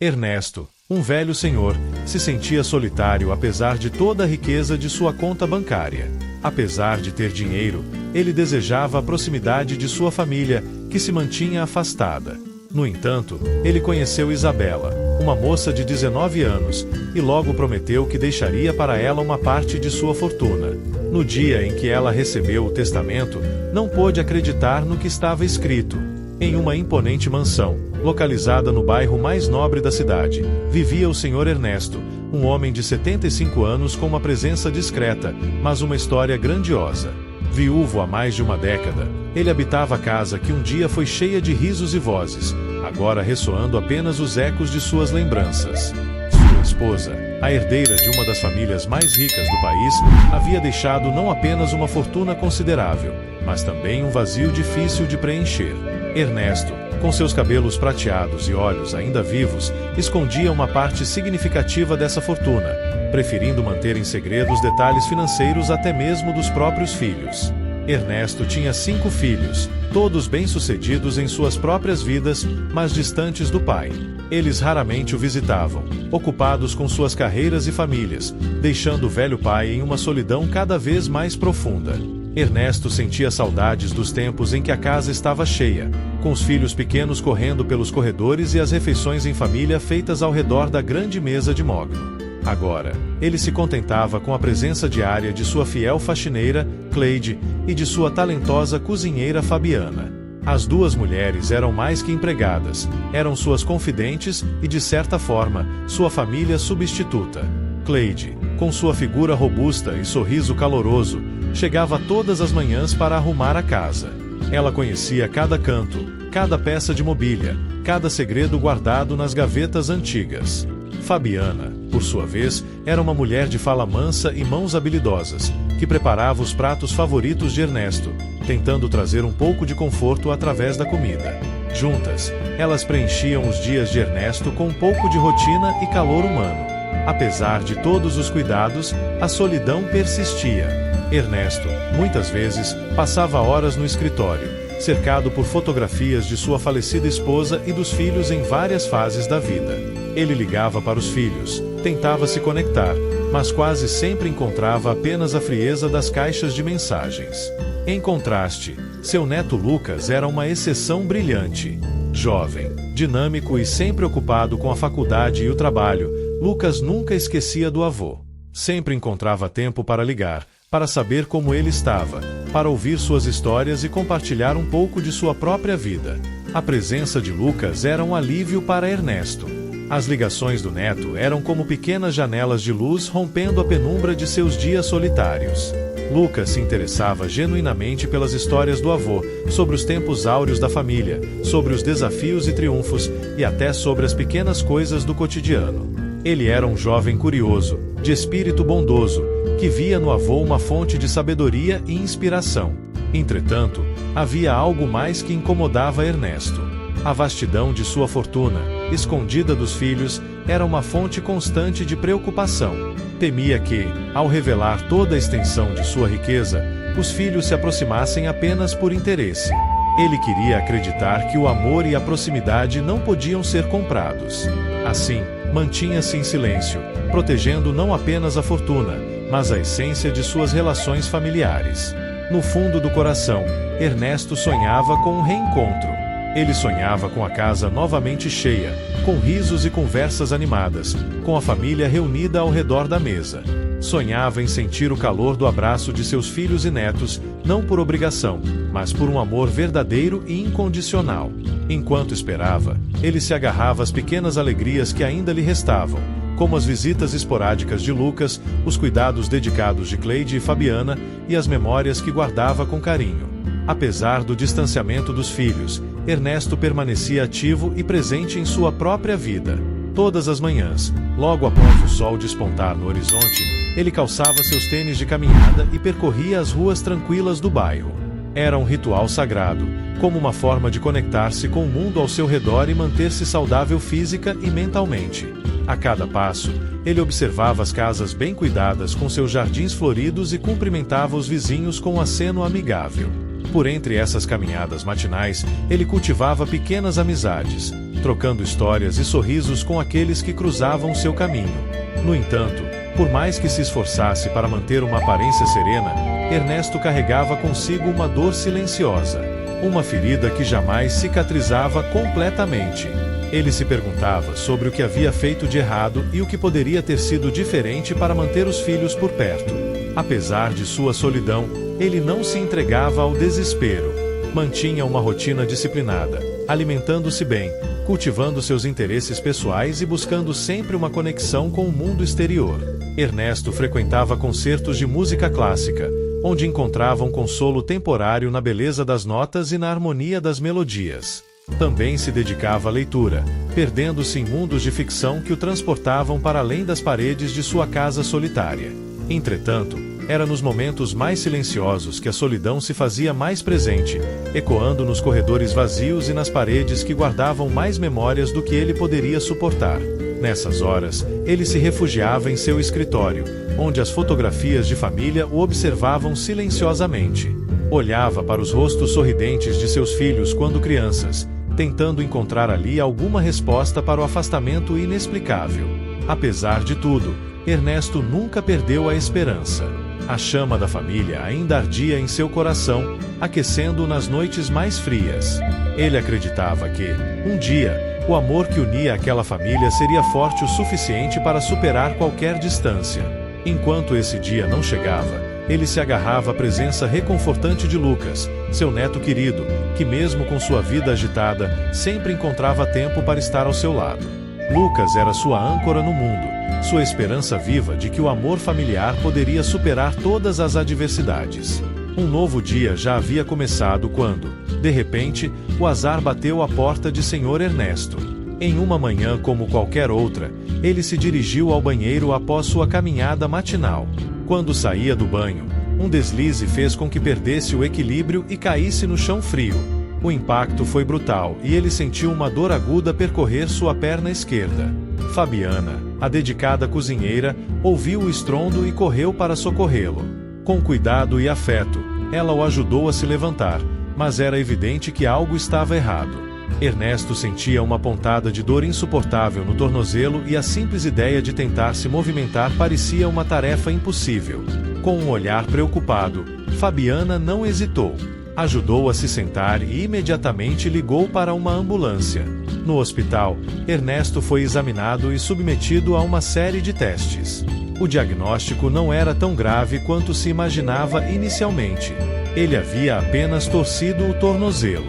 Ernesto, um velho senhor, se sentia solitário apesar de toda a riqueza de sua conta bancária. Apesar de ter dinheiro, ele desejava a proximidade de sua família, que se mantinha afastada. No entanto, ele conheceu Isabela, uma moça de 19 anos, e logo prometeu que deixaria para ela uma parte de sua fortuna. No dia em que ela recebeu o testamento, não pôde acreditar no que estava escrito. Em uma imponente mansão, localizada no bairro mais nobre da cidade, vivia o Sr. Ernesto, um homem de 75 anos com uma presença discreta, mas uma história grandiosa. Viúvo há mais de uma década, ele habitava a casa que um dia foi cheia de risos e vozes, agora ressoando apenas os ecos de suas lembranças. Sua esposa, a herdeira de uma das famílias mais ricas do país, havia deixado não apenas uma fortuna considerável, mas também um vazio difícil de preencher. Ernesto, com seus cabelos prateados e olhos ainda vivos, escondia uma parte significativa dessa fortuna, preferindo manter em segredo os detalhes financeiros até mesmo dos próprios filhos. Ernesto tinha 5 filhos, todos bem-sucedidos em suas próprias vidas, mas distantes do pai. Eles raramente o visitavam, ocupados com suas carreiras e famílias, deixando o velho pai em uma solidão cada vez mais profunda. Ernesto sentia saudades dos tempos em que a casa estava cheia, com os filhos pequenos correndo pelos corredores e as refeições em família feitas ao redor da grande mesa de mogno. Agora, ele se contentava com a presença diária de sua fiel faxineira, Cleide, e de sua talentosa cozinheira Fabiana. As duas mulheres eram mais que empregadas, eram suas confidentes e, de certa forma, sua família substituta. Cleide, com sua figura robusta e sorriso caloroso, chegava todas as manhãs para arrumar a casa. Ela conhecia cada canto, cada peça de mobília, cada segredo guardado nas gavetas antigas. Fabiana, por sua vez, era uma mulher de fala mansa e mãos habilidosas, que preparava os pratos favoritos de Ernesto, tentando trazer um pouco de conforto através da comida. Juntas, elas preenchiam os dias de Ernesto com um pouco de rotina e calor humano. Apesar de todos os cuidados, a solidão persistia. Ernesto, muitas vezes, passava horas no escritório, cercado por fotografias de sua falecida esposa e dos filhos em várias fases da vida. Ele ligava para os filhos, tentava se conectar, mas quase sempre encontrava apenas a frieza das caixas de mensagens. Em contraste, seu neto Lucas era uma exceção brilhante. Jovem, dinâmico e sempre ocupado com a faculdade e o trabalho, Lucas nunca esquecia do avô. Sempre encontrava tempo para ligar, para saber como ele estava, para ouvir suas histórias e compartilhar um pouco de sua própria vida. A presença de Lucas era um alívio para Ernesto. As ligações do neto eram como pequenas janelas de luz rompendo a penumbra de seus dias solitários. Lucas se interessava genuinamente pelas histórias do avô, sobre os tempos áureos da família, sobre os desafios e triunfos, e até sobre as pequenas coisas do cotidiano. Ele era um jovem curioso, de espírito bondoso, que via no avô uma fonte de sabedoria e inspiração. Entretanto, havia algo mais que incomodava Ernesto. A vastidão de sua fortuna, escondida dos filhos, era uma fonte constante de preocupação. Temia que, ao revelar toda a extensão de sua riqueza, os filhos se aproximassem apenas por interesse. Ele queria acreditar que o amor e a proximidade não podiam ser comprados. Assim, mantinha-se em silêncio, protegendo não apenas a fortuna, mas a essência de suas relações familiares. No fundo do coração, Ernesto sonhava com um reencontro. Ele sonhava com a casa novamente cheia, com risos e conversas animadas, com a família reunida ao redor da mesa. Sonhava em sentir o calor do abraço de seus filhos e netos, não por obrigação, mas por um amor verdadeiro e incondicional. Enquanto esperava, ele se agarrava às pequenas alegrias que ainda lhe restavam, como as visitas esporádicas de Lucas, os cuidados dedicados de Cleide e Fabiana e as memórias que guardava com carinho. Apesar do distanciamento dos filhos, Ernesto permanecia ativo e presente em sua própria vida. Todas as manhãs, logo após o sol despontar no horizonte, ele calçava seus tênis de caminhada e percorria as ruas tranquilas do bairro. Era um ritual sagrado, como uma forma de conectar-se com o mundo ao seu redor e manter-se saudável física e mentalmente. A cada passo, ele observava as casas bem cuidadas com seus jardins floridos e cumprimentava os vizinhos com um aceno amigável. Por entre essas caminhadas matinais, ele cultivava pequenas amizades, trocando histórias e sorrisos com aqueles que cruzavam seu caminho. No entanto, por mais que se esforçasse para manter uma aparência serena, Ernesto carregava consigo uma dor silenciosa, uma ferida que jamais cicatrizava completamente. Ele se perguntava sobre o que havia feito de errado e o que poderia ter sido diferente para manter os filhos por perto. Apesar de sua solidão, ele não se entregava ao desespero. Mantinha uma rotina disciplinada, alimentando-se bem, cultivando seus interesses pessoais e buscando sempre uma conexão com o mundo exterior. Ernesto frequentava concertos de música clássica, onde encontrava um consolo temporário na beleza das notas e na harmonia das melodias. Também se dedicava à leitura, perdendo-se em mundos de ficção que o transportavam para além das paredes de sua casa solitária. Entretanto, era nos momentos mais silenciosos que a solidão se fazia mais presente, ecoando nos corredores vazios e nas paredes que guardavam mais memórias do que ele poderia suportar. Nessas horas, ele se refugiava em seu escritório, onde as fotografias de família o observavam silenciosamente. Olhava para os rostos sorridentes de seus filhos quando crianças, tentando encontrar ali alguma resposta para o afastamento inexplicável. Apesar de tudo, Ernesto nunca perdeu a esperança. A chama da família ainda ardia em seu coração, aquecendo-o nas noites mais frias. Ele acreditava que, um dia, o amor que unia aquela família seria forte o suficiente para superar qualquer distância. Enquanto esse dia não chegava, ele se agarrava à presença reconfortante de Lucas, seu neto querido, que mesmo com sua vida agitada, sempre encontrava tempo para estar ao seu lado. Lucas era sua âncora no mundo, sua esperança viva de que o amor familiar poderia superar todas as adversidades. Um novo dia já havia começado quando, de repente, o azar bateu à porta de Sr. Ernesto. Em uma manhã como qualquer outra, ele se dirigiu ao banheiro após sua caminhada matinal. Quando saía do banho, um deslize fez com que perdesse o equilíbrio e caísse no chão frio. O impacto foi brutal e ele sentiu uma dor aguda percorrer sua perna esquerda. Fabiana, a dedicada cozinheira, ouviu o estrondo e correu para socorrê-lo. Com cuidado e afeto, ela o ajudou a se levantar, mas era evidente que algo estava errado. Ernesto sentia uma pontada de dor insuportável no tornozelo e a simples ideia de tentar se movimentar parecia uma tarefa impossível. Com um olhar preocupado, Fabiana não hesitou. Ajudou a se sentar e imediatamente ligou para uma ambulância. No hospital, Ernesto foi examinado e submetido a uma série de testes. O diagnóstico não era tão grave quanto se imaginava inicialmente. Ele havia apenas torcido o tornozelo.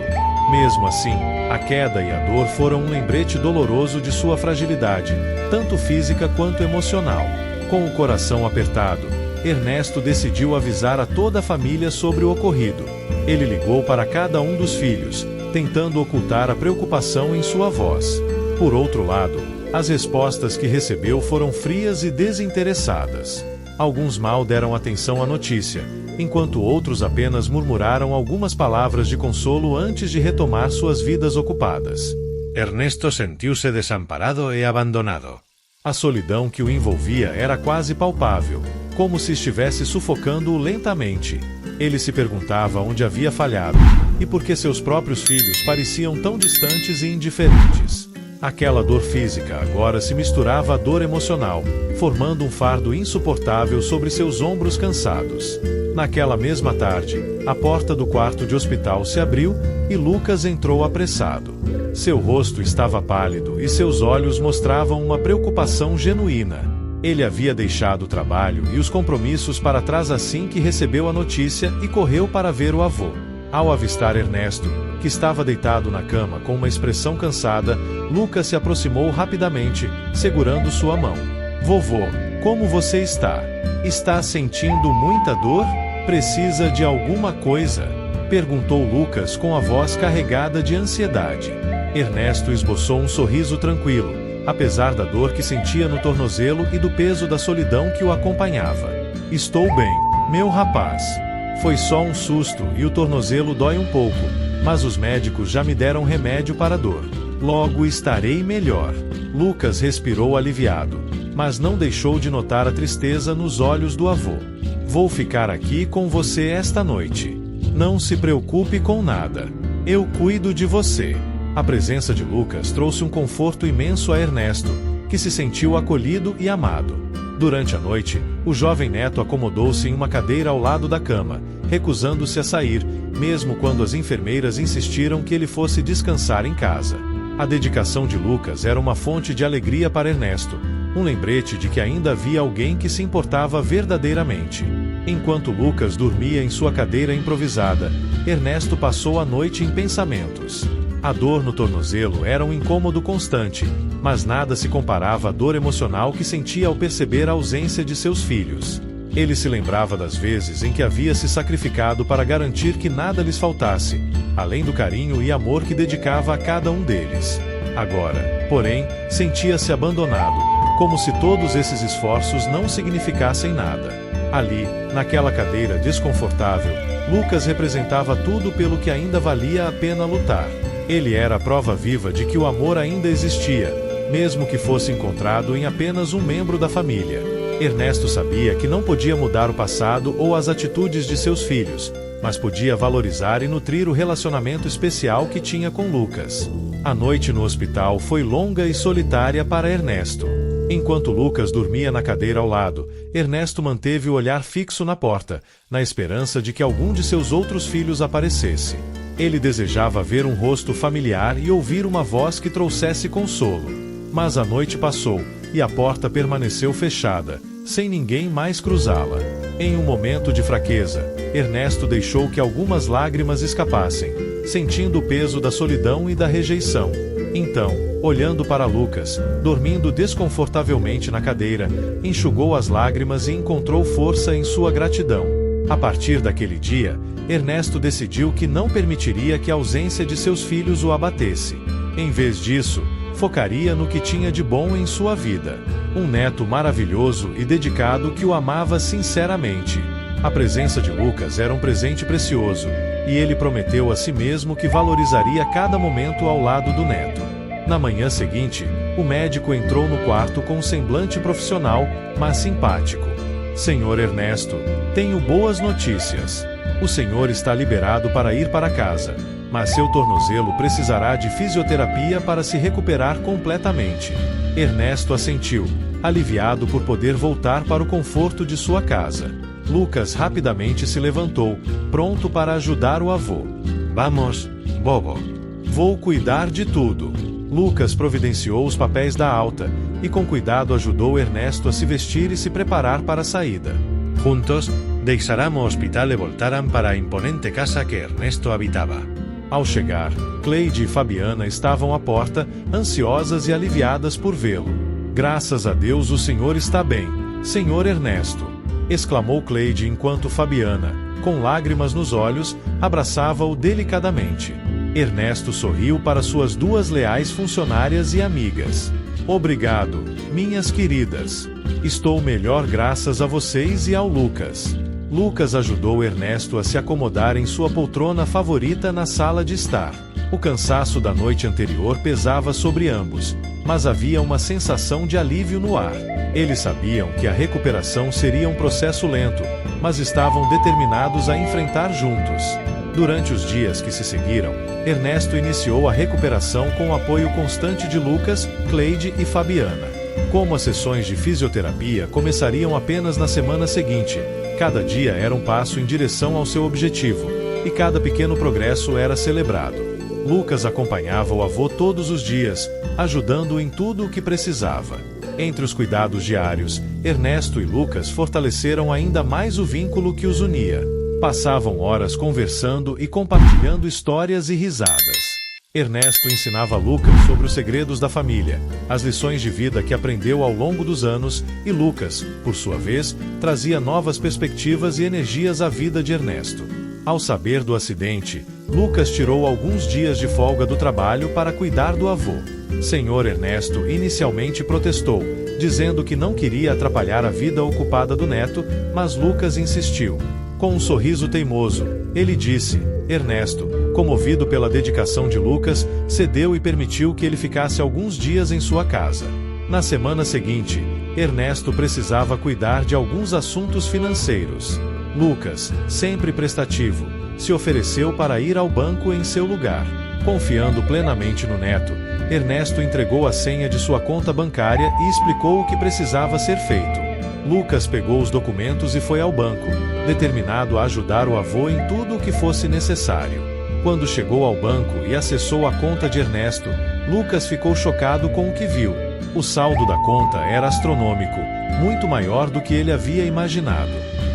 Mesmo assim, a queda e a dor foram um lembrete doloroso de sua fragilidade, tanto física quanto emocional. Com o coração apertado, Ernesto decidiu avisar a toda a família sobre o ocorrido. Ele ligou para cada um dos filhos, tentando ocultar a preocupação em sua voz. Por outro lado, as respostas que recebeu foram frias e desinteressadas. Alguns mal deram atenção à notícia, enquanto outros apenas murmuraram algumas palavras de consolo antes de retomar suas vidas ocupadas. Ernesto sentiu-se desamparado e abandonado. A solidão que o envolvia era quase palpável, como se estivesse sufocando-o lentamente. Ele se perguntava onde havia falhado, e por que seus próprios filhos pareciam tão distantes e indiferentes. Aquela dor física agora se misturava à dor emocional, formando um fardo insuportável sobre seus ombros cansados. Naquela mesma tarde, a porta do quarto de hospital se abriu e Lucas entrou apressado. Seu rosto estava pálido e seus olhos mostravam uma preocupação genuína. Ele havia deixado o trabalho e os compromissos para trás assim que recebeu a notícia e correu para ver o avô. Ao avistar Ernesto, que estava deitado na cama com uma expressão cansada, Lucas se aproximou rapidamente, segurando sua mão. Vovô, como você está? Está sentindo muita dor? Precisa de alguma coisa? Perguntou Lucas com a voz carregada de ansiedade. Ernesto esboçou um sorriso tranquilo, apesar da dor que sentia no tornozelo e do peso da solidão que o acompanhava. Estou bem, meu rapaz. Foi só um susto e o tornozelo dói um pouco, mas os médicos já me deram remédio para a dor. Logo estarei melhor. Lucas respirou aliviado, mas não deixou de notar a tristeza nos olhos do avô. Vou ficar aqui com você esta noite. Não se preocupe com nada. Eu cuido de você. A presença de Lucas trouxe um conforto imenso a Ernesto, que se sentiu acolhido e amado. Durante a noite, o jovem neto acomodou-se em uma cadeira ao lado da cama, recusando-se a sair, mesmo quando as enfermeiras insistiram que ele fosse descansar em casa. A dedicação de Lucas era uma fonte de alegria para Ernesto, um lembrete de que ainda havia alguém que se importava verdadeiramente. Enquanto Lucas dormia em sua cadeira improvisada, Ernesto passou a noite em pensamentos. A dor no tornozelo era um incômodo constante, mas nada se comparava à dor emocional que sentia ao perceber a ausência de seus filhos. Ele se lembrava das vezes em que havia se sacrificado para garantir que nada lhes faltasse, além do carinho e amor que dedicava a cada um deles. Agora, porém, sentia-se abandonado, como se todos esses esforços não significassem nada. Ali, naquela cadeira desconfortável, Lucas representava tudo pelo que ainda valia a pena lutar. Ele era a prova viva de que o amor ainda existia, mesmo que fosse encontrado em apenas um membro da família. Ernesto sabia que não podia mudar o passado ou as atitudes de seus filhos, mas podia valorizar e nutrir o relacionamento especial que tinha com Lucas. A noite no hospital foi longa e solitária para Ernesto. Enquanto Lucas dormia na cadeira ao lado, Ernesto manteve o olhar fixo na porta, na esperança de que algum de seus outros filhos aparecesse. Ele desejava ver um rosto familiar e ouvir uma voz que trouxesse consolo. Mas a noite passou, e a porta permaneceu fechada, sem ninguém mais cruzá-la. Em um momento de fraqueza, Ernesto deixou que algumas lágrimas escapassem, sentindo o peso da solidão e da rejeição. Então, olhando para Lucas, dormindo desconfortavelmente na cadeira, enxugou as lágrimas e encontrou força em sua gratidão. A partir daquele dia, Ernesto decidiu que não permitiria que a ausência de seus filhos o abatesse. Em vez disso, focaria no que tinha de bom em sua vida. Um neto maravilhoso e dedicado que o amava sinceramente. A presença de Lucas era um presente precioso, e ele prometeu a si mesmo que valorizaria cada momento ao lado do neto. Na manhã seguinte, o médico entrou no quarto com um semblante profissional, mas simpático. Senhor Ernesto, tenho boas notícias. O senhor está liberado para ir para casa, mas seu tornozelo precisará de fisioterapia para se recuperar completamente. Ernesto assentiu, aliviado por poder voltar para o conforto de sua casa. Lucas rapidamente se levantou, pronto para ajudar o avô. Vamos, bobo. Vou cuidar de tudo. Lucas providenciou os papéis da alta, e com cuidado ajudou Ernesto a se vestir e se preparar para a saída. Juntos, deixaram o hospital e voltaram para a imponente casa que Ernesto habitava. Ao chegar, Cleide e Fabiana estavam à porta, ansiosas e aliviadas por vê-lo. Graças a Deus o senhor está bem, senhor Ernesto, exclamou Cleide enquanto Fabiana, com lágrimas nos olhos, abraçava-o delicadamente. Ernesto sorriu para suas duas leais funcionárias e amigas. Obrigado, minhas queridas. Estou melhor graças a vocês e ao Lucas. Lucas ajudou Ernesto a se acomodar em sua poltrona favorita na sala de estar. O cansaço da noite anterior pesava sobre ambos, mas havia uma sensação de alívio no ar. Eles sabiam que a recuperação seria um processo lento, mas estavam determinados a enfrentar juntos. Durante os dias que se seguiram, Ernesto iniciou a recuperação com o apoio constante de Lucas, Cleide e Fabiana. Como as sessões de fisioterapia começariam apenas na semana seguinte, cada dia era um passo em direção ao seu objetivo, e cada pequeno progresso era celebrado. Lucas acompanhava o avô todos os dias, ajudando-o em tudo o que precisava. Entre os cuidados diários, Ernesto e Lucas fortaleceram ainda mais o vínculo que os unia. Passavam horas conversando e compartilhando histórias e risadas. Ernesto ensinava Lucas sobre os segredos da família, as lições de vida que aprendeu ao longo dos anos, e Lucas, por sua vez, trazia novas perspectivas e energias à vida de Ernesto. Ao saber do acidente, Lucas tirou alguns dias de folga do trabalho para cuidar do avô. Senhor Ernesto inicialmente protestou, dizendo que não queria atrapalhar a vida ocupada do neto, mas Lucas insistiu. Com um sorriso teimoso, ele disse: Ernesto, comovido pela dedicação de Lucas, cedeu e permitiu que ele ficasse alguns dias em sua casa. Na semana seguinte, Ernesto precisava cuidar de alguns assuntos financeiros. Lucas, sempre prestativo, se ofereceu para ir ao banco em seu lugar. Confiando plenamente no neto, Ernesto entregou a senha de sua conta bancária e explicou o que precisava ser feito. Lucas pegou os documentos e foi ao banco, determinado a ajudar o avô em tudo o que fosse necessário. Quando chegou ao banco e acessou a conta de Ernesto, Lucas ficou chocado com o que viu. O saldo da conta era astronômico, muito maior do que ele havia imaginado.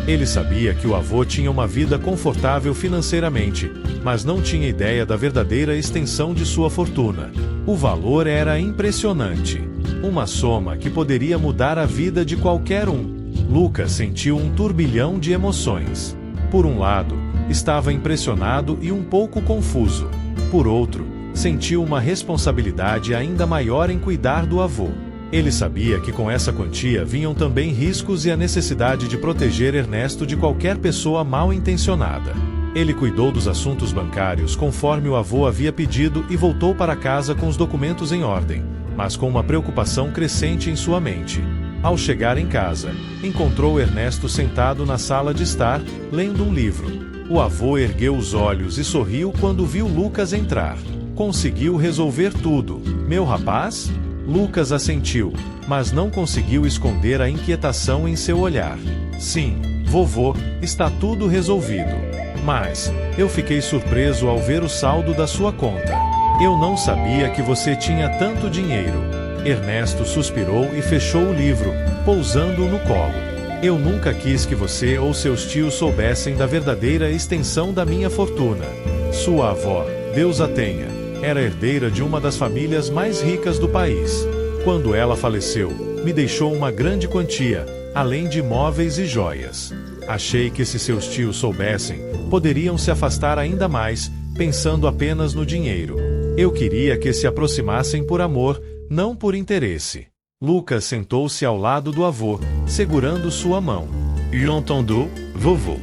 Ele sabia que o avô tinha uma vida confortável financeiramente, mas não tinha ideia da verdadeira extensão de sua fortuna. O valor era impressionante. Uma soma que poderia mudar a vida de qualquer um. Lucas sentiu um turbilhão de emoções. Por um lado, estava impressionado e um pouco confuso. Por outro, sentiu uma responsabilidade ainda maior em cuidar do avô. Ele sabia que com essa quantia vinham também riscos e a necessidade de proteger Ernesto de qualquer pessoa mal intencionada. Ele cuidou dos assuntos bancários conforme o avô havia pedido e voltou para casa com os documentos em ordem, mas com uma preocupação crescente em sua mente. Ao chegar em casa, encontrou Ernesto sentado na sala de estar, lendo um livro. O avô ergueu os olhos e sorriu quando viu Lucas entrar. Conseguiu resolver tudo, meu rapaz? Lucas assentiu, mas não conseguiu esconder a inquietação em seu olhar. Sim, vovô, está tudo resolvido. Mas, eu fiquei surpreso ao ver o saldo da sua conta. Eu não sabia que você tinha tanto dinheiro. Ernesto suspirou e fechou o livro, pousando-o no colo. Eu nunca quis que você ou seus tios soubessem da verdadeira extensão da minha fortuna. Sua avó, Deus a tenha, era herdeira de uma das famílias mais ricas do país. Quando ela faleceu, me deixou uma grande quantia, além de móveis e joias. Achei que se seus tios soubessem, poderiam se afastar ainda mais, pensando apenas no dinheiro. Eu queria que se aproximassem por amor, não por interesse. Lucas sentou-se ao lado do avô, segurando sua mão. Entendu, vovô.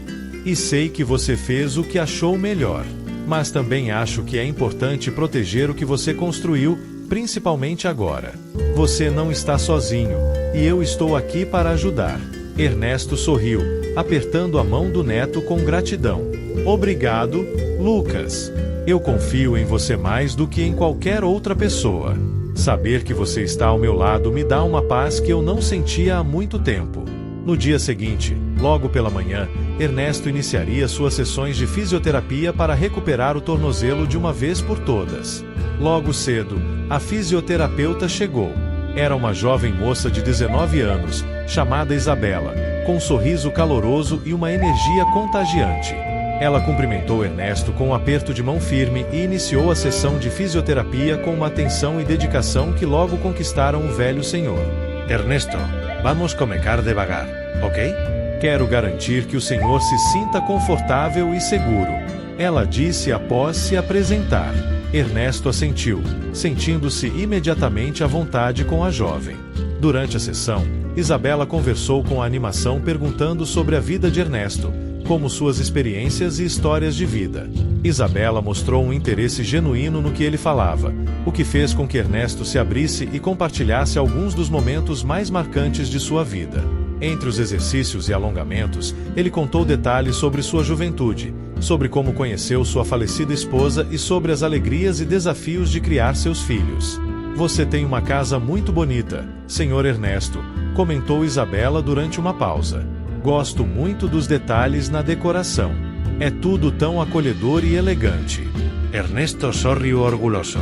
E sei que você fez o que achou melhor. Mas também acho que é importante proteger o que você construiu, principalmente agora. Você não está sozinho, e eu estou aqui para ajudar. Ernesto sorriu, apertando a mão do neto com gratidão. Obrigado, Lucas. Eu confio em você mais do que em qualquer outra pessoa. Saber que você está ao meu lado me dá uma paz que eu não sentia há muito tempo. No dia seguinte, logo pela manhã, Ernesto iniciaria suas sessões de fisioterapia para recuperar o tornozelo de uma vez por todas. Logo cedo, a fisioterapeuta chegou. Era uma jovem moça de 19 anos, chamada Isabela, com um sorriso caloroso e uma energia contagiante. Ela cumprimentou Ernesto com um aperto de mão firme e iniciou a sessão de fisioterapia com uma atenção e dedicação que logo conquistaram o velho senhor. Ernesto, vamos começar devagar, ok? Quero garantir que o senhor se sinta confortável e seguro. Ela disse após se apresentar. Ernesto assentiu, sentindo-se imediatamente à vontade com a jovem. Durante a sessão, Isabela conversou com animação perguntando sobre a vida de Ernesto, como suas experiências e histórias de vida. Isabela mostrou um interesse genuíno no que ele falava, o que fez com que Ernesto se abrisse e compartilhasse alguns dos momentos mais marcantes de sua vida. Entre os exercícios e alongamentos, ele contou detalhes sobre sua juventude, sobre como conheceu sua falecida esposa e sobre as alegrias e desafios de criar seus filhos. Você tem uma casa muito bonita, senhor Ernesto, comentou Isabela durante uma pausa. Gosto muito dos detalhes na decoração. É tudo tão acolhedor e elegante. Ernesto sorriu orgulhoso.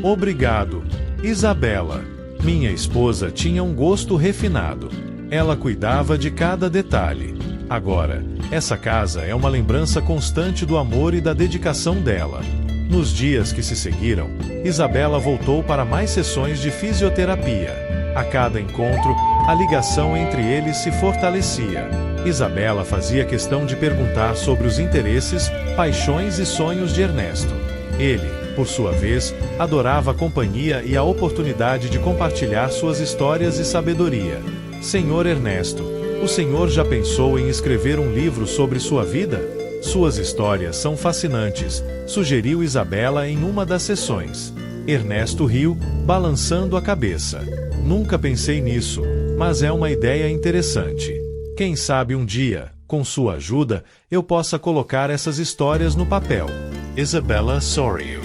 Obrigado, Isabela. Minha esposa tinha um gosto refinado. Ela cuidava de cada detalhe. Agora, essa casa é uma lembrança constante do amor e da dedicação dela. Nos dias que se seguiram, Isabela voltou para mais sessões de fisioterapia. A cada encontro, a ligação entre eles se fortalecia. Isabela fazia questão de perguntar sobre os interesses, paixões e sonhos de Ernesto. Ele, por sua vez, adorava a companhia e a oportunidade de compartilhar suas histórias e sabedoria. Senhor Ernesto, o senhor já pensou em escrever um livro sobre sua vida? Suas histórias são fascinantes, sugeriu Isabela em uma das sessões. Ernesto riu, balançando a cabeça. Nunca pensei nisso, mas é uma ideia interessante. Quem sabe um dia, com sua ajuda, eu possa colocar essas histórias no papel. Isabella sorriu.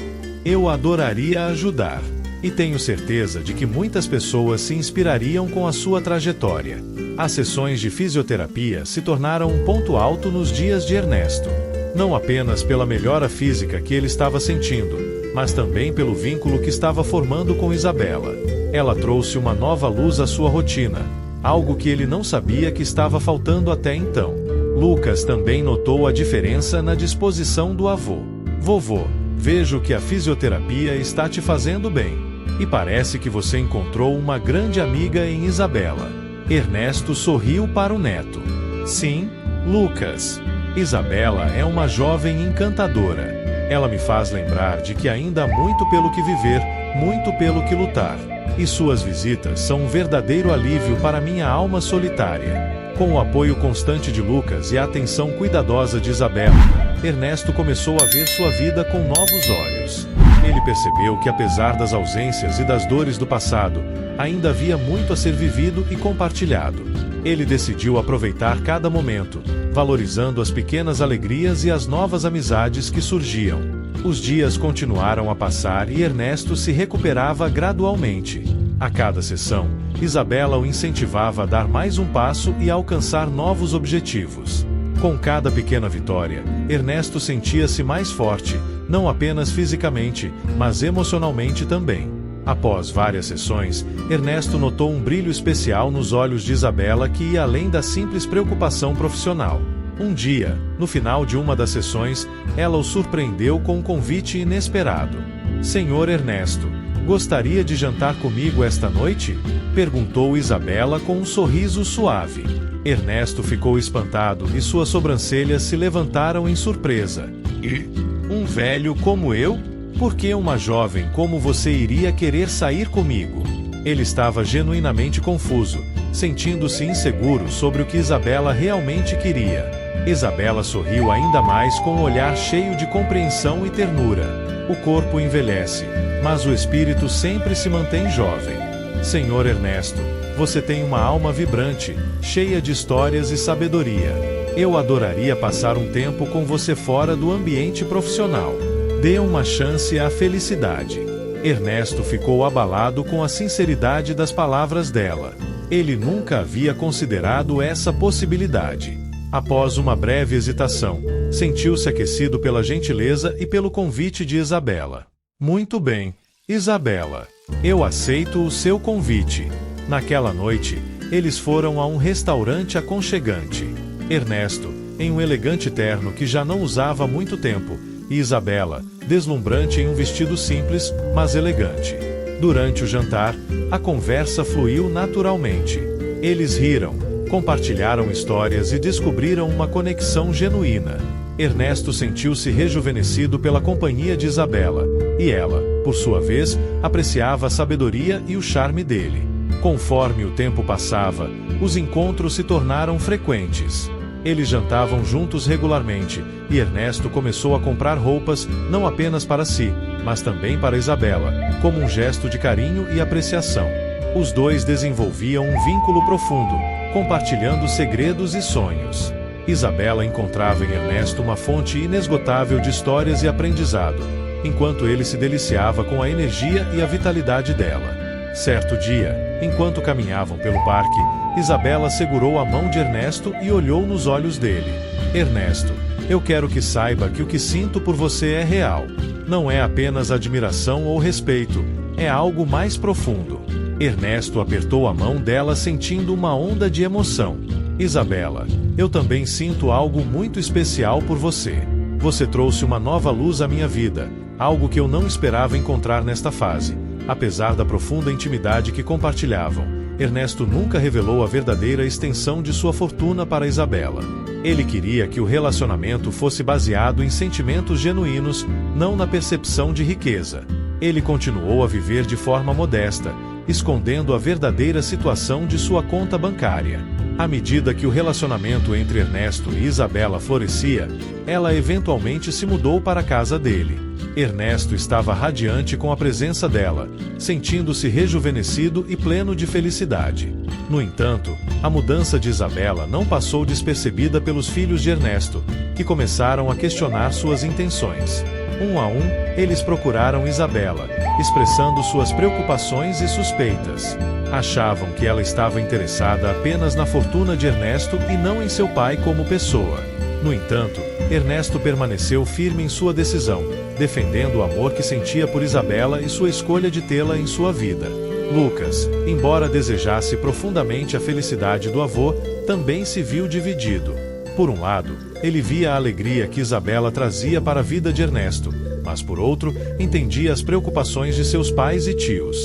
Eu adoraria ajudar. E tenho certeza de que muitas pessoas se inspirariam com a sua trajetória. As sessões de fisioterapia se tornaram um ponto alto nos dias de Ernesto. Não apenas pela melhora física que ele estava sentindo, mas também pelo vínculo que estava formando com Isabela. Ela trouxe uma nova luz à sua rotina, algo que ele não sabia que estava faltando até então. Lucas também notou a diferença na disposição do avô. Vovô, vejo que a fisioterapia está te fazendo bem. E parece que você encontrou uma grande amiga em Isabela. Ernesto sorriu para o neto. Sim, Lucas. Isabela é uma jovem encantadora. Ela me faz lembrar de que ainda há muito pelo que viver, muito pelo que lutar. E suas visitas são um verdadeiro alívio para minha alma solitária. Com o apoio constante de Lucas e a atenção cuidadosa de Isabela, Ernesto começou a ver sua vida com novos olhos. Ele percebeu que, apesar das ausências e das dores do passado, ainda havia muito a ser vivido e compartilhado. Ele decidiu aproveitar cada momento, valorizando as pequenas alegrias e as novas amizades que surgiam. Os dias continuaram a passar e Ernesto se recuperava gradualmente. A cada sessão, Isabela o incentivava a dar mais um passo e a alcançar novos objetivos. Com cada pequena vitória, Ernesto sentia-se mais forte, não apenas fisicamente, mas emocionalmente também. Após várias sessões, Ernesto notou um brilho especial nos olhos de Isabela que ia além da simples preocupação profissional. Um dia, no final de uma das sessões, ela o surpreendeu com um convite inesperado. Senhor Ernesto, gostaria de jantar comigo esta noite? Perguntou Isabela com um sorriso suave. Ernesto ficou espantado e suas sobrancelhas se levantaram em surpresa. E? Um velho como eu? Por que uma jovem como você iria querer sair comigo? Ele estava genuinamente confuso, sentindo-se inseguro sobre o que Isabela realmente queria. Isabela sorriu ainda mais com um olhar cheio de compreensão e ternura. O corpo envelhece, mas o espírito sempre se mantém jovem. Senhor Ernesto, você tem uma alma vibrante, cheia de histórias e sabedoria. Eu adoraria passar um tempo com você fora do ambiente profissional. Dê uma chance à felicidade. Ernesto ficou abalado com a sinceridade das palavras dela. Ele nunca havia considerado essa possibilidade. Após uma breve hesitação, sentiu-se aquecido pela gentileza e pelo convite de Isabela. Muito bem, Isabela. Eu aceito o seu convite. Naquela noite, eles foram a um restaurante aconchegante. Ernesto, em um elegante terno que já não usava há muito tempo, e Isabela, deslumbrante em um vestido simples, mas elegante. Durante o jantar, a conversa fluiu naturalmente. Eles riram, compartilharam histórias e descobriram uma conexão genuína. Ernesto sentiu-se rejuvenescido pela companhia de Isabela, e ela, por sua vez, apreciava a sabedoria e o charme dele. Conforme o tempo passava, os encontros se tornaram frequentes. Eles jantavam juntos regularmente, e Ernesto começou a comprar roupas, não apenas para si, mas também para Isabela, como um gesto de carinho e apreciação. Os dois desenvolviam um vínculo profundo, compartilhando segredos e sonhos. Isabela encontrava em Ernesto uma fonte inesgotável de histórias e aprendizado, enquanto ele se deliciava com a energia e a vitalidade dela. Certo dia, enquanto caminhavam pelo parque, Isabela segurou a mão de Ernesto e olhou nos olhos dele. Ernesto, eu quero que saiba que o que sinto por você é real. Não é apenas admiração ou respeito, é algo mais profundo. Ernesto apertou a mão dela sentindo uma onda de emoção. Isabela, eu também sinto algo muito especial por você. Você trouxe uma nova luz à minha vida, algo que eu não esperava encontrar nesta fase. Apesar da profunda intimidade que compartilhavam, Ernesto nunca revelou a verdadeira extensão de sua fortuna para Isabela. Ele queria que o relacionamento fosse baseado em sentimentos genuínos, não na percepção de riqueza. Ele continuou a viver de forma modesta, escondendo a verdadeira situação de sua conta bancária. À medida que o relacionamento entre Ernesto e Isabela florescia, ela eventualmente se mudou para a casa dele. Ernesto estava radiante com a presença dela, sentindo-se rejuvenescido e pleno de felicidade. No entanto, a mudança de Isabela não passou despercebida pelos filhos de Ernesto, que começaram a questionar suas intenções. Um a um, eles procuraram Isabela, expressando suas preocupações e suspeitas. Achavam que ela estava interessada apenas na fortuna de Ernesto e não em seu pai como pessoa. No entanto, Ernesto permaneceu firme em sua decisão, defendendo o amor que sentia por Isabela e sua escolha de tê-la em sua vida. Lucas, embora desejasse profundamente a felicidade do avô, também se viu dividido. Por um lado, ele via a alegria que Isabela trazia para a vida de Ernesto, mas por outro, entendia as preocupações de seus pais e tios.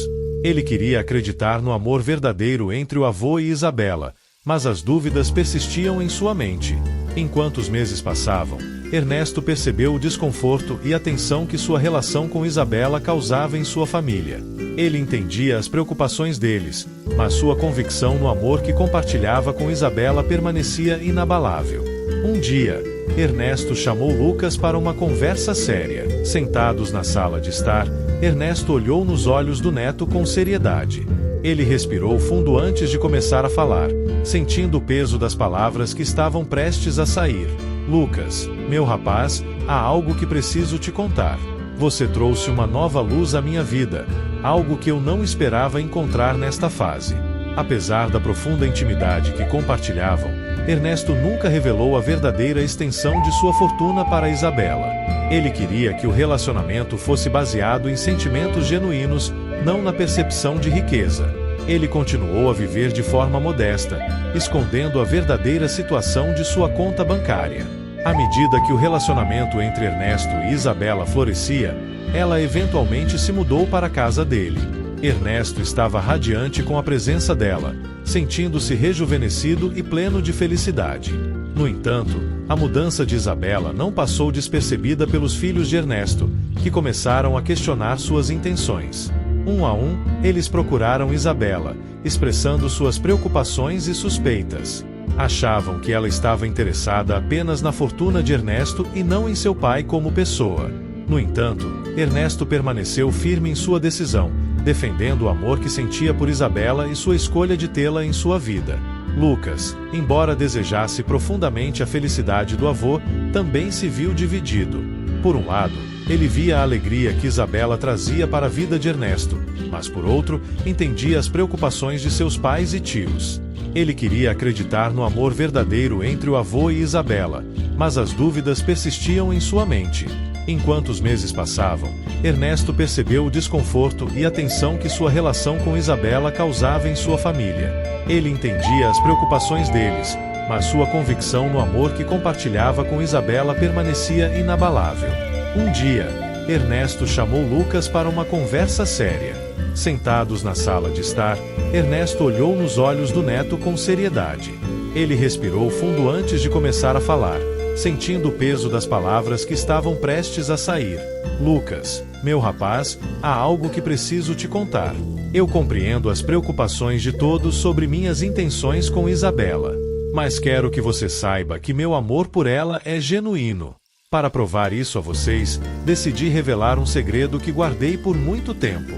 Ele queria acreditar no amor verdadeiro entre o avô e Isabela, mas as dúvidas persistiam em sua mente. Enquanto os meses passavam, Ernesto percebeu o desconforto e a tensão que sua relação com Isabela causava em sua família. Ele entendia as preocupações deles, mas sua convicção no amor que compartilhava com Isabela permanecia inabalável. Um dia, Ernesto chamou Lucas para uma conversa séria. Sentados na sala de estar, Ernesto olhou nos olhos do neto com seriedade. Ele respirou fundo antes de começar a falar, sentindo o peso das palavras que estavam prestes a sair. Lucas, meu rapaz, há algo que preciso te contar. Você trouxe uma nova luz à minha vida, algo que eu não esperava encontrar nesta fase. Apesar da profunda intimidade que compartilhavam, Ernesto nunca revelou a verdadeira extensão de sua fortuna para Isabela. Ele queria que o relacionamento fosse baseado em sentimentos genuínos, não na percepção de riqueza. Ele continuou a viver de forma modesta, escondendo a verdadeira situação de sua conta bancária. À medida que o relacionamento entre Ernesto e Isabela florescia, ela eventualmente se mudou para a casa dele. Ernesto estava radiante com a presença dela, sentindo-se rejuvenescido e pleno de felicidade. No entanto, a mudança de Isabela não passou despercebida pelos filhos de Ernesto, que começaram a questionar suas intenções. Um a um, eles procuraram Isabela, expressando suas preocupações e suspeitas. Achavam que ela estava interessada apenas na fortuna de Ernesto e não em seu pai como pessoa. No entanto, Ernesto permaneceu firme em sua decisão, defendendo o amor que sentia por Isabela e sua escolha de tê-la em sua vida. Lucas, embora desejasse profundamente a felicidade do avô, também se viu dividido. Por um lado, ele via a alegria que Isabela trazia para a vida de Ernesto, mas por outro, entendia as preocupações de seus pais e tios. Ele queria acreditar no amor verdadeiro entre o avô e Isabela, mas as dúvidas persistiam em sua mente. Enquanto os meses passavam, Ernesto percebeu o desconforto e a tensão que sua relação com Isabela causava em sua família. Ele entendia as preocupações deles, mas sua convicção no amor que compartilhava com Isabela permanecia inabalável. Um dia, Ernesto chamou Lucas para uma conversa séria. Sentados na sala de estar, Ernesto olhou nos olhos do neto com seriedade. Ele respirou fundo antes de começar a falar, sentindo o peso das palavras que estavam prestes a sair. Lucas, meu rapaz, há algo que preciso te contar. Eu compreendo as preocupações de todos sobre minhas intenções com Isabela, mas quero que você saiba que meu amor por ela é genuíno. Para provar isso a vocês, decidi revelar um segredo que guardei por muito tempo.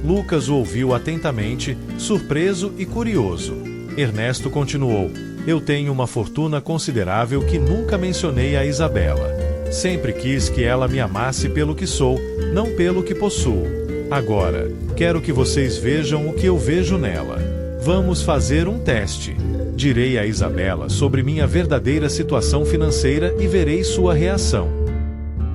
Lucas o ouviu atentamente, surpreso e curioso. Ernesto continuou: eu tenho uma fortuna considerável que nunca mencionei a Isabela. Sempre quis que ela me amasse pelo que sou, não pelo que possuo. Agora, quero que vocês vejam o que eu vejo nela. Vamos fazer um teste. Direi a Isabela sobre minha verdadeira situação financeira e verei sua reação.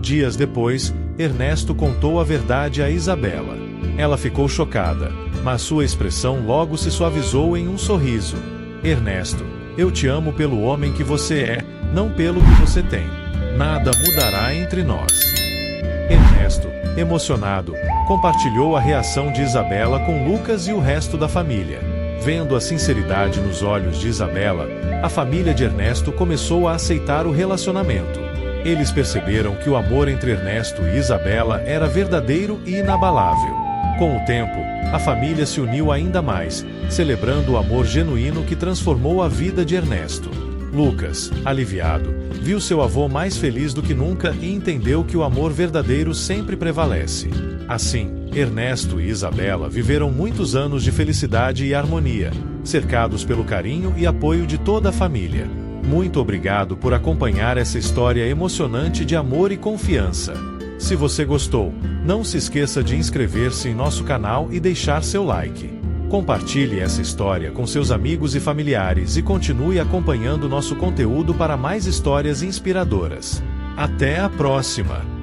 Dias depois, Ernesto contou a verdade a Isabela. Ela ficou chocada, mas sua expressão logo se suavizou em um sorriso. Ernesto, eu te amo pelo homem que você é, não pelo que você tem. Nada mudará entre nós. Ernesto, emocionado, compartilhou a reação de Isabela com Lucas e o resto da família. Vendo a sinceridade nos olhos de Isabela, a família de Ernesto começou a aceitar o relacionamento. Eles perceberam que o amor entre Ernesto e Isabela era verdadeiro e inabalável. Com o tempo, a família se uniu ainda mais, celebrando o amor genuíno que transformou a vida de Ernesto. Lucas, aliviado, viu seu avô mais feliz do que nunca e entendeu que o amor verdadeiro sempre prevalece. Assim, Ernesto e Isabela viveram muitos anos de felicidade e harmonia, cercados pelo carinho e apoio de toda a família. Muito obrigado por acompanhar essa história emocionante de amor e confiança. Se você gostou, não se esqueça de inscrever-se em nosso canal e deixar seu like. Compartilhe essa história com seus amigos e familiares e continue acompanhando nosso conteúdo para mais histórias inspiradoras. Até a próxima!